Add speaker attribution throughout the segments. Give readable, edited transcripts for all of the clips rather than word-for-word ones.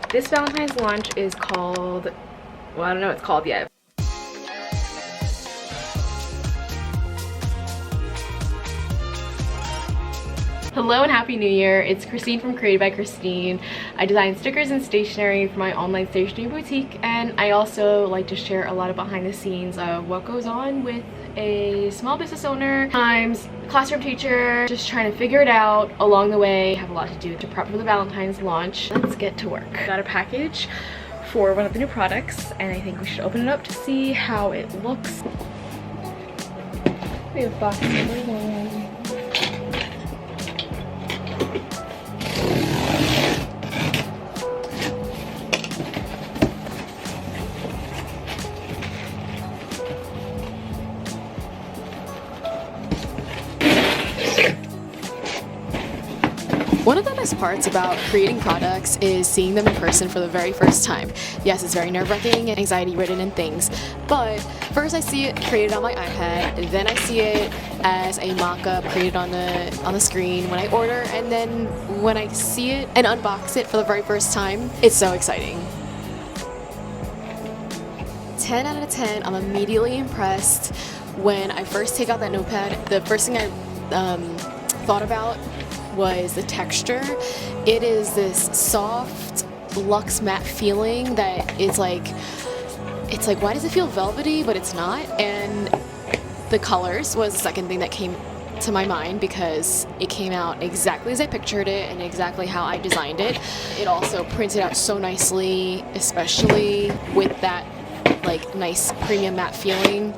Speaker 1: This Valentine's launch is called, well, I don't know what it's called yet. Hello and Happy New Year. It's Christine from Created by Christine. I design stickers and stationery for my online stationery boutique, and I also like to share a lot of behind the scenes of what goes on with a small business owner, times classroom teacher, just trying to figure it out along the way. I have a lot to do to prep for the Valentine's launch. Let's get to work. Got a package for one of the new products, and I think we should open it up to see how it looks. We have box number 1.
Speaker 2: One of the best parts about creating products is seeing them in person for the very first time. Yes, it's very nerve-wracking and anxiety-ridden and things, but first I see it created on my iPad, then I see it as a mock-up created on the screen when I order, and then when I see it and unbox it for the very first time, it's so exciting. 10 out of 10, I'm immediately impressed. When I first take out that notepad, the first thing I thought about was the texture. It is this soft luxe matte feeling that is like, it's like, why does it feel velvety, but it's not? And the colors was the second thing that came to my mind, because it came out exactly as I pictured it and exactly how I designed it. It also printed out so nicely, especially with that like nice premium matte feeling.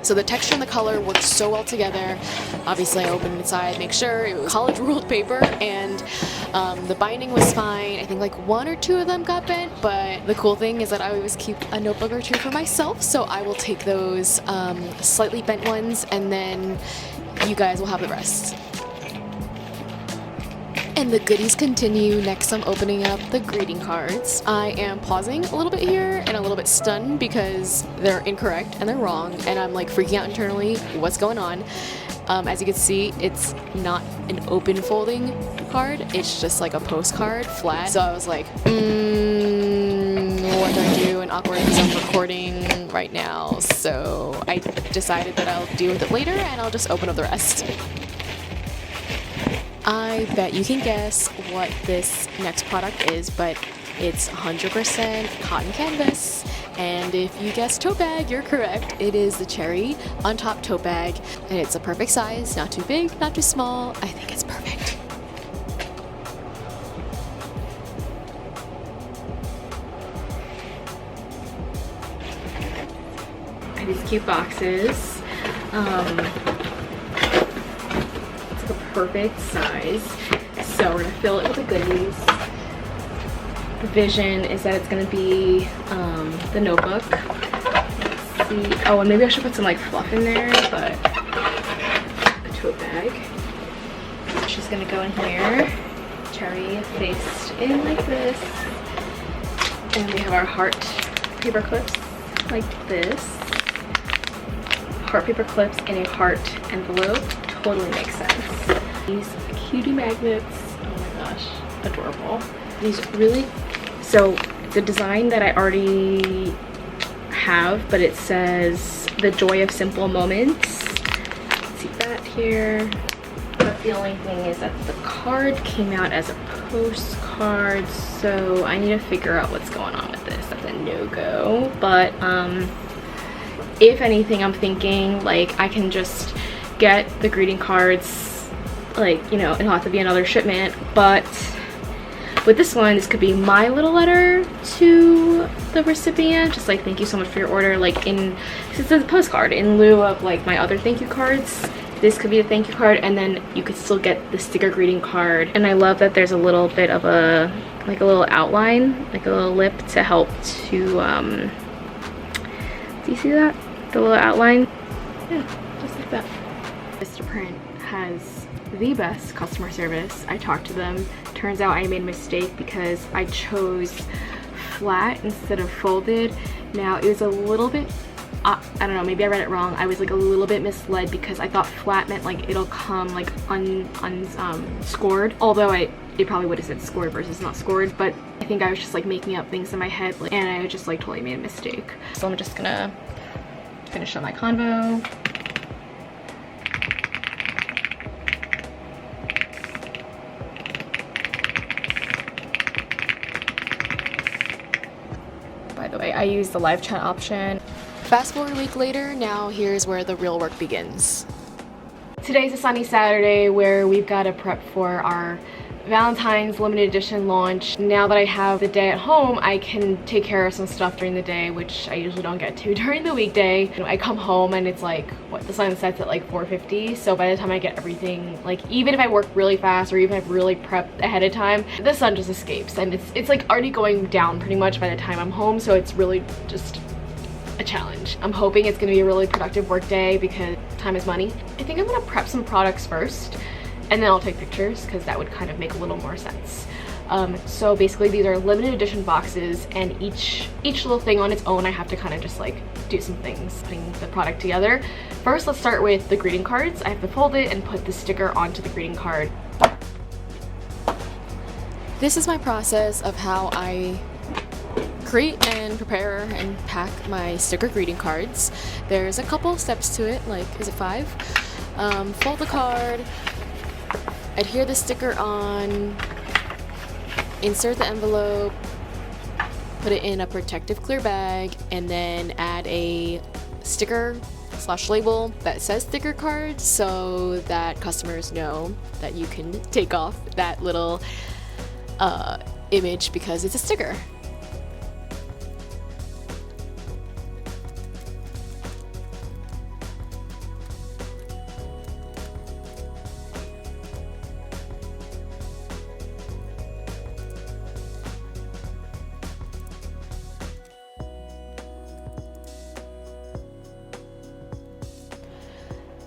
Speaker 2: So the texture and the color worked so well together. Obviously I opened inside, make sure it was college ruled paper, and the binding was fine. I think like 1 or 2 of them got bent, but the cool thing is that I always keep a notebook or 2 for myself, so I will take those slightly bent ones, and then you guys will have the rest. And the goodies continue. Next I'm opening up the greeting cards. I am pausing a little bit here and a little bit stunned because they're incorrect and they're wrong, and I'm like freaking out internally, what's going on? As you can see, it's not an open folding card, it's just like a postcard flat. So I was like, what do I do? And awkward because I'm recording right now, so I decided that I'll deal with it later and I'll just open up the rest. I bet you can guess what this next product is, but it's 100% cotton canvas. And if you guessed tote bag, you're correct. It is the cherry on top tote bag, and it's a perfect size, not too big, not too small. I think it's perfect.
Speaker 1: These cute boxes. Perfect size, so we're gonna fill it with the goodies. The vision is that it's gonna be the notebook. Let's see. Oh, and maybe I should put some like fluff in there, but a tote bag. She's gonna go in here, cherry faced in like this, and we have our heart paper clips like this. Heart paper clips in a heart envelope. Totally makes sense. These cutie magnets, oh my gosh, adorable. These really, so the design that I already have, but it says the joy of simple moments. See that here. But the only thing is that the card came out as a postcard, so I need to figure out what's going on with this. That's a no-go. But if anything, I'm thinking like I can just get the greeting cards, like, you know, it'll have to be another shipment, but with this one, this could be my little letter to the recipient, just like, thank you so much for your order, like, in, since it's a postcard, in lieu of like my other thank you cards, this could be a thank you card, and then you could still get the sticker greeting card. And I love that there's a little bit of a, like a little outline, like a little lip to help to, do you see that? The little outline? Yeah, just like that. Vistaprint has the best customer service. I talked to them. Turns out I made a mistake because I chose flat instead of folded. Now it was a little bit I don't know, maybe I read it wrong. I was like a little bit misled because I thought flat meant like it'll come like unscored, although it probably would have said scored versus not scored, but I think I was just like making up things in my head, like, and I just like totally made a mistake. So I'm just gonna finish up my convo. By the way, I use the live chat option.
Speaker 2: Fast forward a week later, now here's where the real work begins.
Speaker 1: Today's a sunny Saturday where we've got to prep for our Valentine's limited edition launch. Now that I have the day at home, I can take care of some stuff during the day, which I usually don't get to during the weekday. I come home and it's like, what, the sun sets at like 4:50, so by the time I get everything, like even if I work really fast or even if I've really prepped ahead of time, the sun just escapes and it's like already going down pretty much by the time I'm home, so it's really just a challenge. I'm hoping it's gonna be a really productive work day because time is money. I think I'm gonna prep some products first and then I'll take pictures because that would kind of make a little more sense. So basically these are limited edition boxes, and each little thing on its own I have to kind of just like do some things putting the product together. First, let's start with the greeting cards. I have to fold it and put the sticker onto the greeting card.
Speaker 2: This is my process of how I create and prepare and pack my sticker greeting cards. There's a couple steps to it, like, is it 5? Fold the card, adhere the sticker on, insert the envelope, put it in a protective clear bag, and then add a sticker / label that says sticker card so that customers know that you can take off that little image because it's a sticker.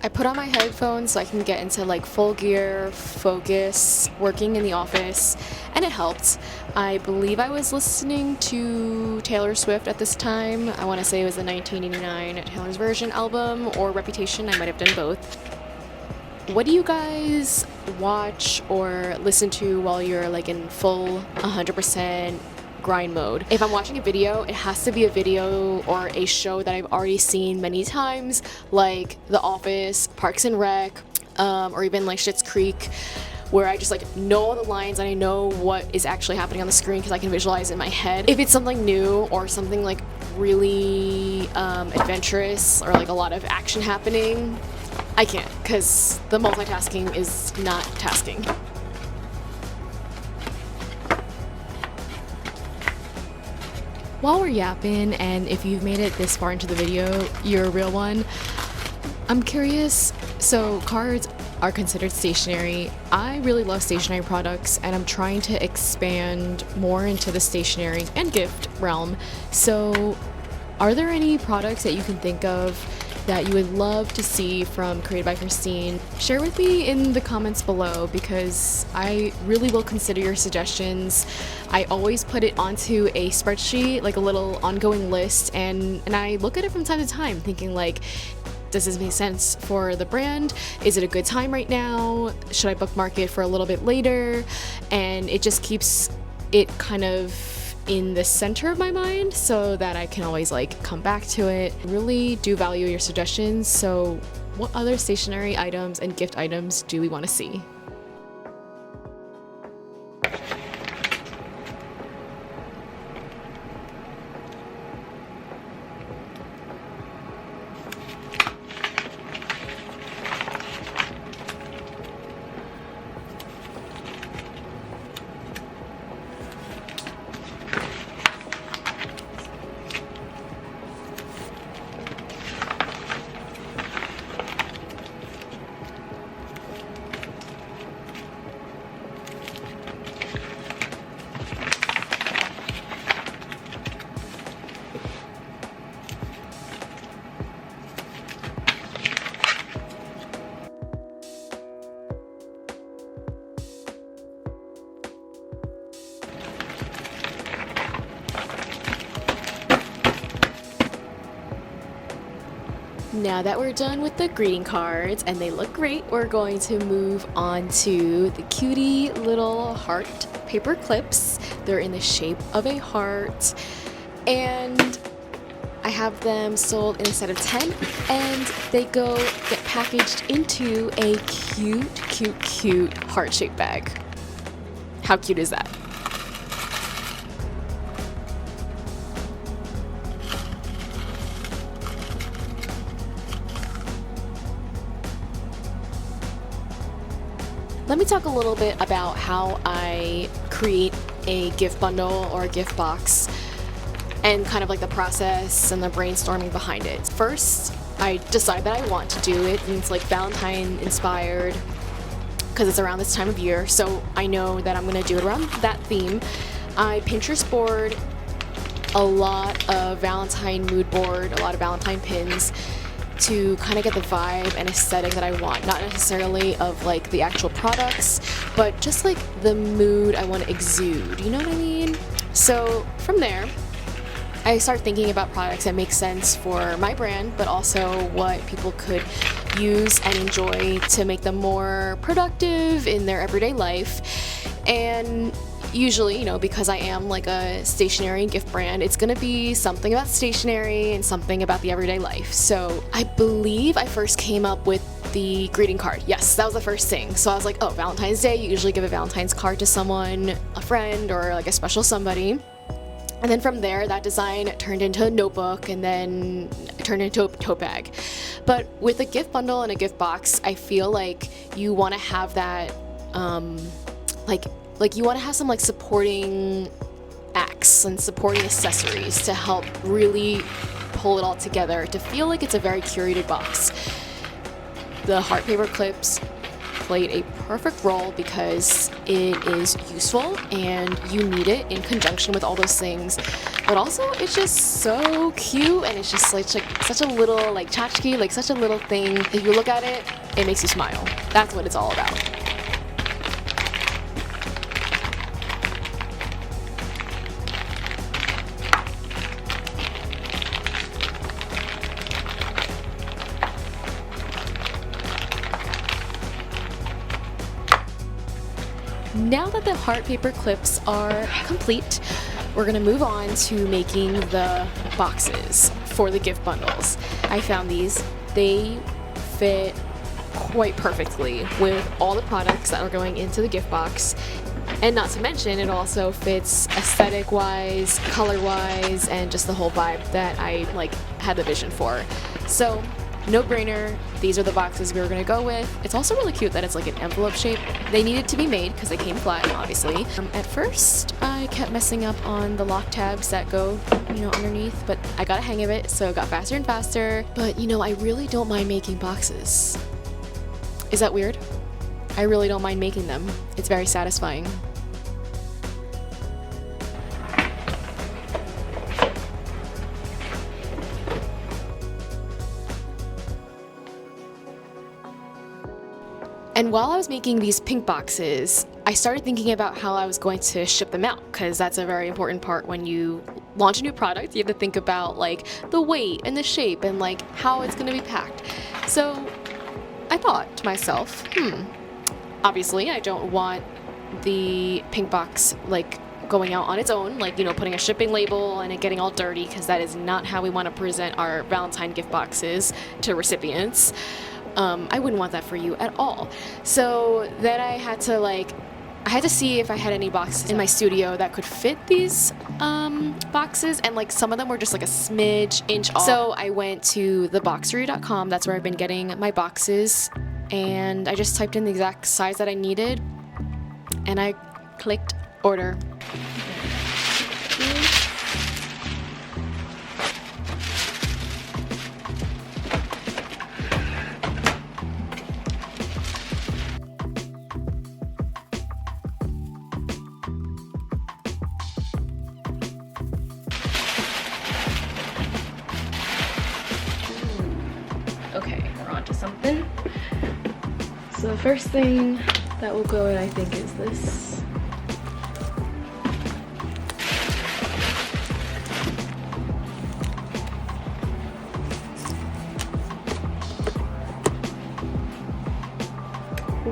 Speaker 2: I put on my headphones so I can get into like full gear, focus, working in the office, and it helped. I believe I was listening to Taylor Swift at this time. I want to say it was the 1989 Taylor's Version album or Reputation. I might have done both. What do you guys watch or listen to while you're like in full 100% grind mode? If I'm watching a video, it has to be a video or a show that I've already seen many times, like The Office, Parks and Rec, or even like Schitt's Creek, where I just like know all the lines and I know what is actually happening on the screen because I can visualize it in my head. If it's something new or something like really adventurous or like a lot of action happening, I can't, because the multitasking is not tasking. While we're yapping, and if you've made it this far into the video, you're a real one, I'm curious, so cards are considered stationery. I really love stationery products and I'm trying to expand more into the stationery and gift realm. So are there any products that you can think of that you would love to see from Created by Christine? Share with me in the comments below because I really will consider your suggestions. I always put it onto a spreadsheet, like a little ongoing list, and I look at it from time to time thinking like, does this make sense for the brand? Is it a good time right now? Should I bookmark it for a little bit later? And it just keeps it kind of in the center of my mind so that I can always like come back to it. I really do value your suggestions. So what other stationery items and gift items do we want to see? Now that we're done with the greeting cards and they look great, we're going to move on to the cutie little heart paper clips. They're in the shape of a heart, and I have them sold in a set of 10, and they get packaged into a cute heart-shaped bag. How cute is that? Let me talk a little bit about how I create a gift bundle or a gift box and kind of like the process and the brainstorming behind it. First, I decide that I want to do it, and it's like Valentine inspired because it's around this time of year, so I know that I'm going to do it around that theme. I Pinterest board a lot of Valentine mood board, a lot of Valentine pins, to kind of get the vibe and aesthetic that I want. Not necessarily of like the actual products, but just like the mood I want to exude, you know what I mean? So from there, I start thinking about products that make sense for my brand, but also what people could use and enjoy to make them more productive in their everyday life. And usually, you know, because I am like a stationery and gift brand, it's gonna be something about stationery and something about the everyday life. So I believe I first came up with the greeting card. Yes, that was the first thing. So I was like, oh, Valentine's Day, you usually give a Valentine's card to someone, a friend, or like a special somebody. And then from there, that design turned into a notebook, and then turned into a tote bag. But with a gift bundle and a gift box, I feel like you want to have that, like you want to have some like supporting acts and supporting accessories to help really pull it all together to feel like it's a very curated box. The heart paper clips played a perfect role because it is useful and you need it in conjunction with all those things, but also it's just so cute, and it's just like such a little like tchotchke, like such a little thing. If you look at it, it makes you smile. That's what it's all about. Now that the heart paper clips are complete, we're gonna move on to making the boxes for the gift bundles. I found these. They fit quite perfectly with all the products that are going into the gift box. And not to mention, it also fits aesthetic-wise, color-wise, and just the whole vibe that I like had the vision for. So, no brainer, these are the boxes we were gonna go with. It's also really cute that it's like an envelope shape. They needed to be made because they came flat, obviously. At first, I kept messing up on the lock tabs that go, you know, underneath, but I got a hang of it, so it got faster and faster. But, you know, I really don't mind making boxes. Is that weird? I really don't mind making them. It's very satisfying. And while I was making these pink boxes, I started thinking about how I was going to ship them out, because that's a very important part when you launch a new product. You have to think about like the weight and the shape and like how it's going to be packed. So I thought to myself, obviously I don't want the pink box like going out on its own, like, you know, putting a shipping label and it getting all dirty, because that is not how we want to present our Valentine gift boxes to recipients. I wouldn't want that for you at all. So then I had to see if I had any boxes in my studio that could fit these boxes, and like some of them were just like a smidge inch off. So I went to theboxery.com. That's where I've been getting my boxes, and I just typed in the exact size that I needed, and I clicked order.
Speaker 1: Okay, we're on to something. So the first thing that will go in, I think, is this.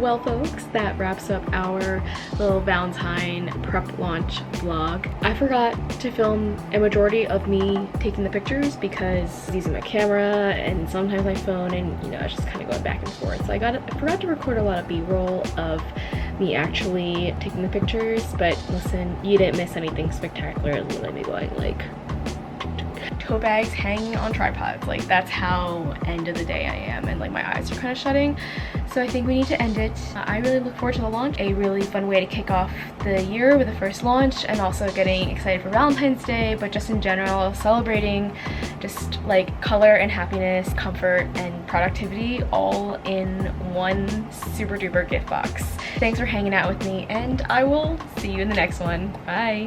Speaker 1: Well folks, that wraps up our little Valentine prep launch vlog. I forgot to film a majority of me taking the pictures because I'm using my camera and sometimes my phone, and you know, it's just kind of going back and forth. So I forgot to record a lot of b-roll of me actually taking the pictures, but listen, you didn't miss anything spectacular. Literally me going like tote bags hanging on tripods. Like, that's how end of the day I am, and like my eyes are kind of shutting. So I think we need to end it. I really look forward to the launch. A really fun way to kick off the year with the first launch, and also getting excited for Valentine's Day, but just in general celebrating just like color and happiness, comfort and productivity all in one super duper gift box. Thanks for hanging out with me, and I will see you in the next one. Bye.